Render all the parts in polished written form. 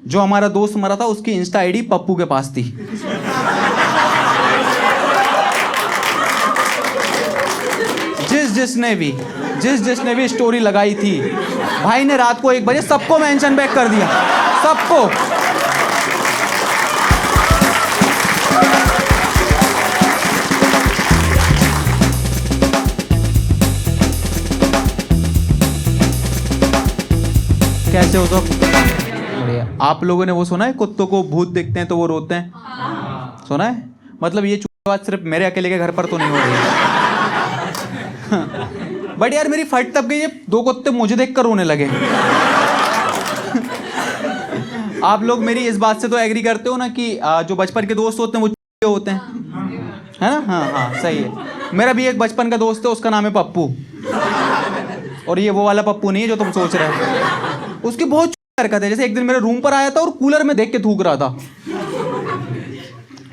जो हमारा दोस्त मरा था उसकी इंस्टा आईडी पप्पू के पास थी। जिस जिसने भी स्टोरी लगाई थी, भाई ने रात को 1 बजे सबको मेंशन बैक कर दिया, सबको। कैसे हो सब? बढ़िया। आप लोगों ने वो सुना है कुत्तों को भूत देखते हैं तो वो रोते हैं? सुना है? मतलब ये बात सिर्फ मेरे अकेले के घर पर तो नहीं हो रही है। बट यार मेरी फट तब गई, ये 2 कुत्ते मुझे देखकर रोने लगे। आप लोग मेरी इस बात से तो एग्री करते हो ना कि जो बचपन के दोस्त होते हैं वो होते हैं, है ना? हाँ सही है। मेरा भी एक बचपन का दोस्त है, उसका नाम है पप्पू। और ये वो वाला पप्पू नहीं है जो तुम सोच रहे हो। उसकी बहुत हरकत है। जैसे एक दिन मेरे रूम पर आया था और कूलर में देख के थूक रहा था।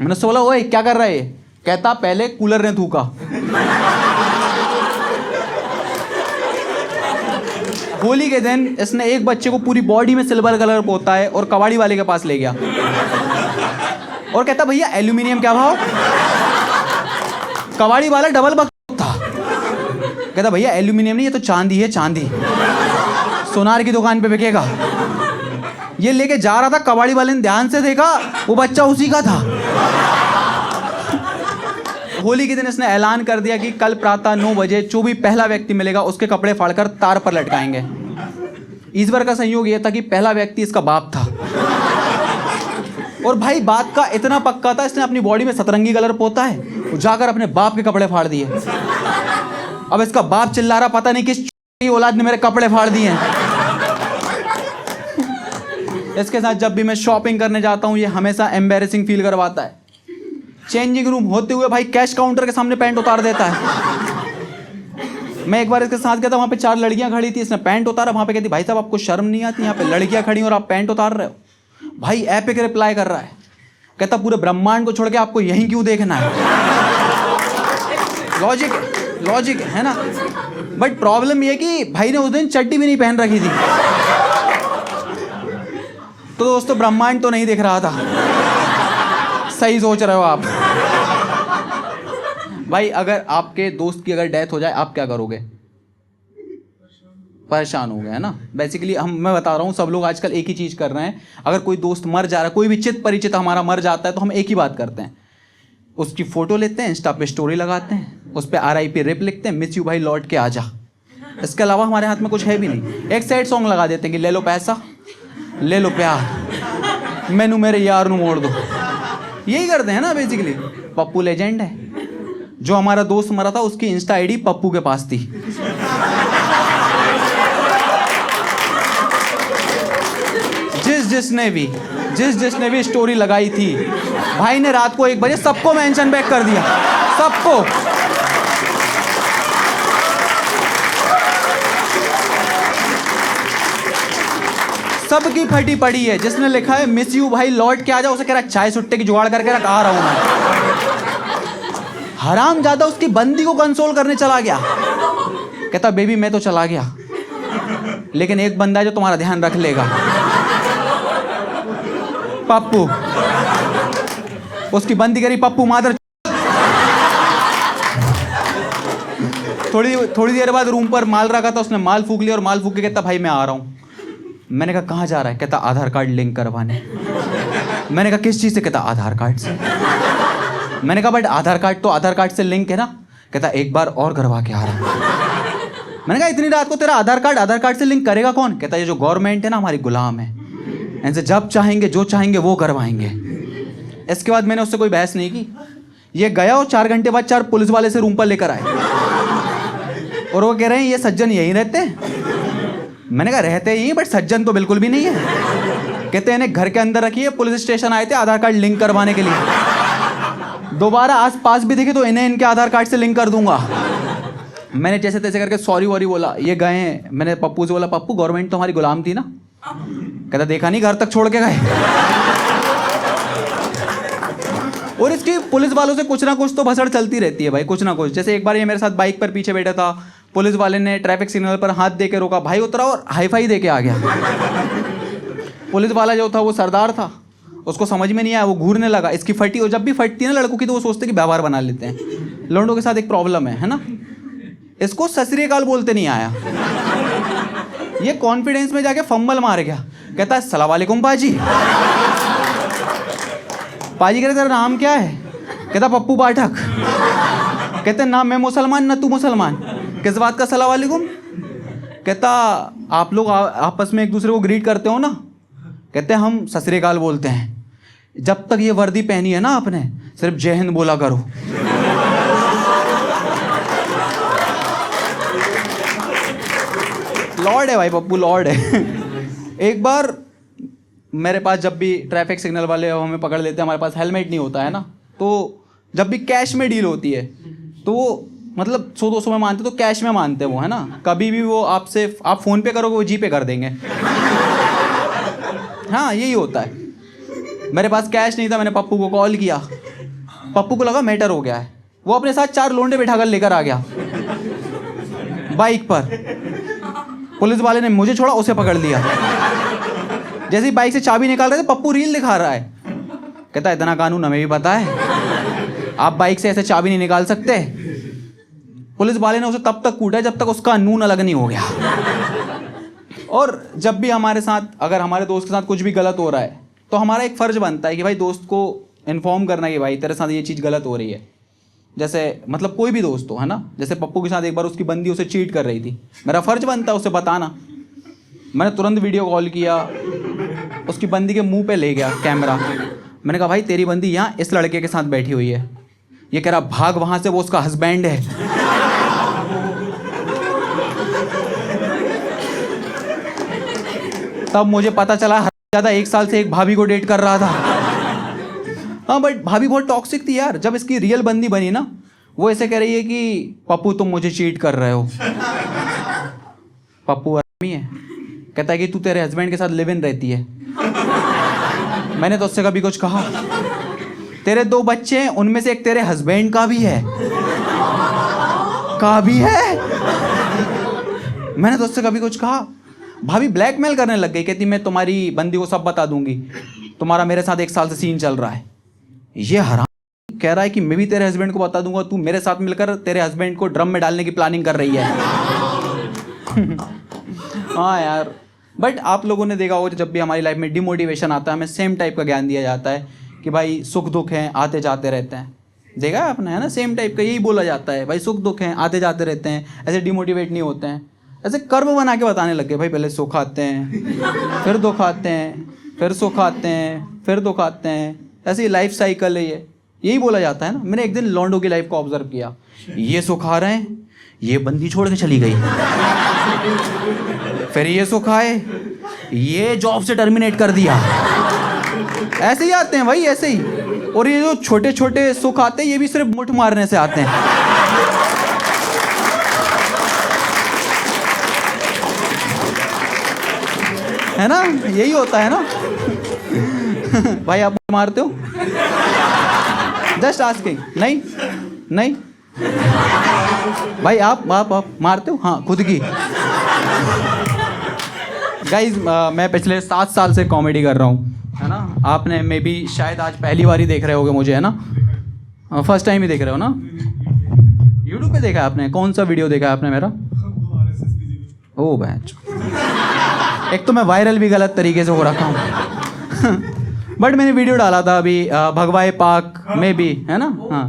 मैंने बोला ओए क्या कर रहा है? कहता पहले कूलर ने थूका। होली के दिन इसने एक बच्चे को पूरी बॉडी में सिल्वर कलर पोता है और कबाड़ी वाले के पास ले गया और कहता भैया एल्यूमिनियम क्या भाव? कबाड़ी वाला डबल बक था। कहता भैया एल्यूमिनियम नहीं, ये तो चांदी है, चांदी सोनार की दुकान पे बिकेगा। ये लेके जा रहा था, कबाड़ी वाले ने ध्यान से देखा, वो बच्चा उसी का था। होली के दिन इसने ऐलान कर दिया कि कल प्रातः 9 बजे जो भी पहला व्यक्ति मिलेगा उसके कपड़े फाड़कर तार पर लटकाएंगे। ईश्वर का संयोग यह था कि पहला व्यक्ति इसका बाप था। और भाई बात का इतना पक्का था, इसने अपनी बॉडी में सतरंगी कलर पोता है, जाकर अपने बाप के कपड़े फाड़ दिए। अब इसका बाप चिल्ला रहा पता नहीं किस औलाद ने मेरे कपड़े फाड़ दिए हैं। इसके साथ जब भी मैं शॉपिंग करने जाता हूँ ये हमेशा एम्बैरेसिंग फील करवाता है। चेंजिंग रूम होते हुए भाई कैश काउंटर के सामने पैंट उतार देता है। मैं एक बार इसके साथ गया था, वहाँ पे 4 लड़कियाँ खड़ी थी, इसने पैंट उतारा, वहाँ पे कहती भाई साहब आपको शर्म नहीं आती, यहाँ पे लड़कियाँ खड़ी और आप पैंट उतार रहे हो? भाई एपिक रिप्लाई कर रहा है, कहता पूरे ब्रह्मांड को छोड़ के आपको यहीं क्यों देखना है? लॉजिक है ना? बट प्रॉब्लम ये कि भाई ने उस दिन चड्डी भी नहीं पहन रखी थी। तो दोस्तों ब्रह्मांड तो नहीं दिख रहा था। सही सोच रहे हो आप। भाई अगर आपके दोस्त की अगर डेथ हो जाए आप क्या करोगे? परेशान हो गए, है ना? बेसिकली मैं बता रहा हूँ, सब लोग आजकल एक ही चीज़ कर रहे हैं। अगर कोई दोस्त मर जा रहा है, कोई भी चित परिचित हमारा मर जाता है, तो हम एक ही बात करते हैं, उसकी फ़ोटो लेते हैं, इंस्टा पे स्टोरी लगाते हैं, उस पर RIP रिप लिखते हैं, मिस यू भाई लौट के आ जा। इसके अलावा हमारे हाथ में कुछ है भी नहीं। एक सैड सॉन्ग लगा देते हैं कि ले लो पैसा, ले लो प्यार, मैनू मेरे यार नू मोड़ दो। यही करते हैं ना बेसिकली। पप्पू लेजेंड है। जो हमारा दोस्त मरा था उसकी इंस्टा आईडी पप्पू के पास थी। जिस जिसने भी स्टोरी लगाई थी, भाई ने रात को 1 बजे सबको मेंशन बैक कर दिया, सबको। सबकी फटी पड़ी है। जिसने लिखा है मिस यू भाई लौट के आ जाओ, उसे कह रहा है चाय सुट्टे की जुगाड़ करके रख, आ रहा हूं मैं। हराम ज्यादा उसकी बंदी को कंसोल करने चला गया। कहता बेबी मैं तो चला गया, लेकिन एक बंदा है जो तुम्हारा ध्यान रख लेगा, पप्पू। उसकी बंदी करी पप्पू मादर। थोड़ी देर बाद रूम पर माल रखा था, उसने माल फूक लिया और माल फूक के कहता भाई मैं आ रहा हूं। मैंने कहा कहाँ जा रहा है? कहता आधार कार्ड लिंक करवाने। मैंने कहा किस चीज़ से? कहता आधार कार्ड से। मैंने कहा बट आधार कार्ड तो आधार कार्ड से लिंक है ना? कहता एक बार और करवा के आ रहा हूँ। मैंने कहा इतनी रात को तेरा आधार कार्ड से लिंक करेगा कौन? कहता ये जो गवर्नमेंट है ना हमारी गुलाम है, इनसे जब चाहेंगे जो चाहेंगे वो करवाएंगे। इसके बाद मैंने उससे कोई बहस नहीं की। ये गया और 4 घंटे बाद 4 पुलिस वाले से रूम पर लेकर आए और वो कह रहे हैं ये सज्जन यहीं रहते हैं। मैंने कहा रहते ही बट सज्जन तो बिल्कुल भी नहीं है। कहते हैं इन्हें घर के अंदर रखिए, पुलिस स्टेशन आए थे आधार कार्ड लिंक करवाने के लिए, दोबारा आस पास भी दिखे तो इन्हें इनके आधार कार्ड से लिंक कर दूंगा। मैंने जैसे तैसे करके सॉरी वॉरी बोला, ये गए हैं। मैंने पप्पू से बोला पप्पू गवर्नमेंट तो हमारी गुलाम थी ना? कहता देखा नहीं घर तक छोड़ के गए। और इसकी पुलिस वालों से कुछ ना कुछ तो भसड़ चलती रहती है भाई, कुछ ना कुछ। जैसे एक बार ये मेरे साथ बाइक पर पीछे बैठा था, पुलिस वाले ने ट्रैफिक सिग्नल पर हाथ दे के रोका, भाई उतरा और हाई फाई दे के आ गया। पुलिस वाला जो था वो सरदार था, उसको समझ में नहीं आया, वो घूरने लगा। इसकी फटी, और जब भी फटती है ना लड़कों की तो वो सोचते कि व्यवहार बना लेते हैं। लौंडों के साथ एक प्रॉब्लम है ना, इसको सत श्री अकाल बोलते नहीं आया। ये कॉन्फिडेंस में जाके फंबल मार गया, कहता है अस्सलाम वालेकुम पाजी। पाजी कह रहे तेरा नाम क्या है? कहता पप्पू पाठक। कहते ना मैं मुसलमान ना तू मुसलमान, किस बात का अस्सलाम वालेकुम? कहता आप लोग आपस में एक दूसरे को ग्रीट करते हो ना? कहते हम सत श्री अकाल बोलते हैं। जब तक ये वर्दी पहनी है ना आपने, सिर्फ जय हिंद बोला करो। लॉर्ड है भाई, पप्पू लॉर्ड है। एक बार मेरे पास, जब भी ट्रैफिक सिग्नल वाले हमें पकड़ लेते हैं, हमारे पास हेलमेट नहीं होता है ना, तो जब भी कैश में डील होती है तो वो मतलब 100-200 में मानते, तो कैश में मानते वो, है ना। कभी भी वो आपसे, आप फ़ोन पे करोगे वो जी पे कर देंगे। हाँ यही होता है। मेरे पास कैश नहीं था, मैंने पप्पू को कॉल किया, पप्पू को लगा मैटर हो गया है, वो अपने साथ 4 लोंडे बिठाकर लेकर आ गया बाइक पर। पुलिस वाले ने मुझे छोड़ा, उसे पकड़ लिया। जैसे ही बाइक से चाबी निकाल रहे थे, पप्पू रील दिखा रहा है। कहता है इतना कानून हमें भी पता है, आप बाइक से ऐसे चाबी नहीं निकाल सकते। पुलिस वाले ने उसे तब तक कूटा जब तक उसका नून अलग नहीं हो गया। और जब भी हमारे साथ, अगर हमारे दोस्त के साथ कुछ भी गलत हो रहा है, तो हमारा एक फ़र्ज़ बनता है कि भाई दोस्त को इन्फॉर्म करना कि भाई तेरे साथ ये चीज़ गलत हो रही है। जैसे मतलब कोई भी दोस्त हो, है ना। जैसे पप्पू के साथ एक बार उसकी बंदी उसे चीट कर रही थी, मेरा फ़र्ज़ बनता है उसे बताना। मैंने तुरंत वीडियो कॉल किया, उसकी बंदी के मुंह पे ले गया कैमरा। मैंने कहा भाई तेरी बंदी यहाँ इस लड़के के साथ बैठी हुई है। ये कह रहा भाग वहाँ से, वो उसका हस्बैंड है। तब मुझे पता चला ज़्यादा 1 साल से एक भाभी को डेट कर रहा था। हाँ बट भाभी बहुत टॉक्सिक थी यार। जब इसकी रियल बंदी बनी ना, वो ऐसे कह रही है कि पप्पू तुम मुझे चीट कर रहे हो। पप्पू आदमी है, कहता है कि तू तेरे हस्बैंड के साथ लिव इन रहती है। मैंने तो उससे कभी कुछ कहा? तेरे 2 बच्चे हैं, उनमें से एक तेरे हस्बैंड का भी है। मैंने तो उससे कभी कुछ कहा? भाभी ब्लैकमेल करने लग गई, कहती मैं तुम्हारी बंदी को सब बता दूंगी, तुम्हारा मेरे साथ 1 साल से सीन चल रहा है। ये हराम कह रहा है कि मैं भी तेरे हस्बैंड को बता दूंगा, तू मेरे साथ मिलकर तेरे हस्बैंड को ड्रम में डालने की प्लानिंग कर रही है। हाँ यार, बट आप लोगों ने देखा होगा जब भी हमारी लाइफ में डिमोटिवेशन आता है, हमें सेम टाइप का ज्ञान दिया जाता है कि भाई सुख दुख हैं, आते जाते रहते हैं। देखा है आपने, है ना, सेम टाइप का यही बोला जाता है, भाई सुख दुख हैं, आते जाते रहते हैं, ऐसे डिमोटिवेट नहीं होते हैं। ऐसे कर्म बना के बताने लग गए, भाई पहले सुख आते हैं, फिर दुख आते हैं, फिर सुख आते हैं, फिर दुख आते हैं, ऐसी लाइफ साइकिल है ये, यही बोला जाता है ना। मैंने एक दिन लॉन्डो की लाइफ को ऑब्जर्व किया, ये सुख आ रहे हैं, ये बंदी छोड़ के चली गई, फिर ये सुख आए, ये जॉब से टर्मिनेट कर दिया। ऐसे ही आते हैं भाई, ऐसे ही। और ये जो छोटे छोटे सुख आते हैं, ये भी सिर्फ मुठ मारने से आते हैं। है ना, यही होता है ना। भाई आप मारते हो? Just asking. नहीं नहीं भाई आप मारते हो? हाँ, खुद की। गाइज मैं पिछले 7 साल से कॉमेडी कर रहा हूँ, है ना। आपने मे बी शायद आज पहली बार ही देख रहे होगे मुझे, है ना। फर्स्ट टाइम ही देख रहे हो ना। यूट्यूब पे देखा है आपने? कौन सा वीडियो देखा है आपने मेरा? ओ बैच, एक तो मैं वायरल भी गलत तरीके से हो रखा हूँ। बट मैंने वीडियो डाला था अभी भगवाए पाक में भी, है ना। हाँ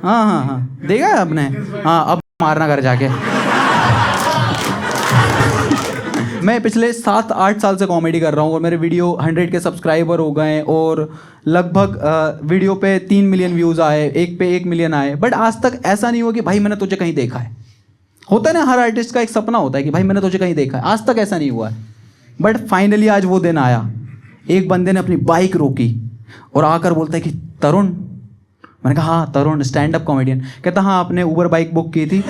हाँ हाँ हाँ, देखा है आपने? हाँ, अब मारना घर जाके। मैं पिछले 7-8 साल से कॉमेडी कर रहा हूँ और मेरे वीडियो 100 के सब्सक्राइबर हो गए और लगभग वीडियो पे 3 मिलियन व्यूज़ आए, एक पे 1 मिलियन आए। बट आज तक ऐसा नहीं हुआ कि भाई मैंने तुझे कहीं देखा है। होता है ना, हर आर्टिस्ट का एक सपना होता है कि भाई मैंने तुझे कहीं देखा है। आज तक ऐसा नहीं हुआ है, बट फाइनली आज वो दिन आया। एक बंदे ने अपनी बाइक रोकी और आकर बोलता है कि तरुण। मैंने कहा हाँ तरुण, स्टैंड अप कॉमेडियन। कहता हाँ, आपने ऊबर बाइक बुक की थी,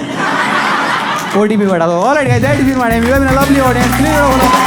OTP बढ़ा दो। Alright guys, that is my name, you have a lovely audience, please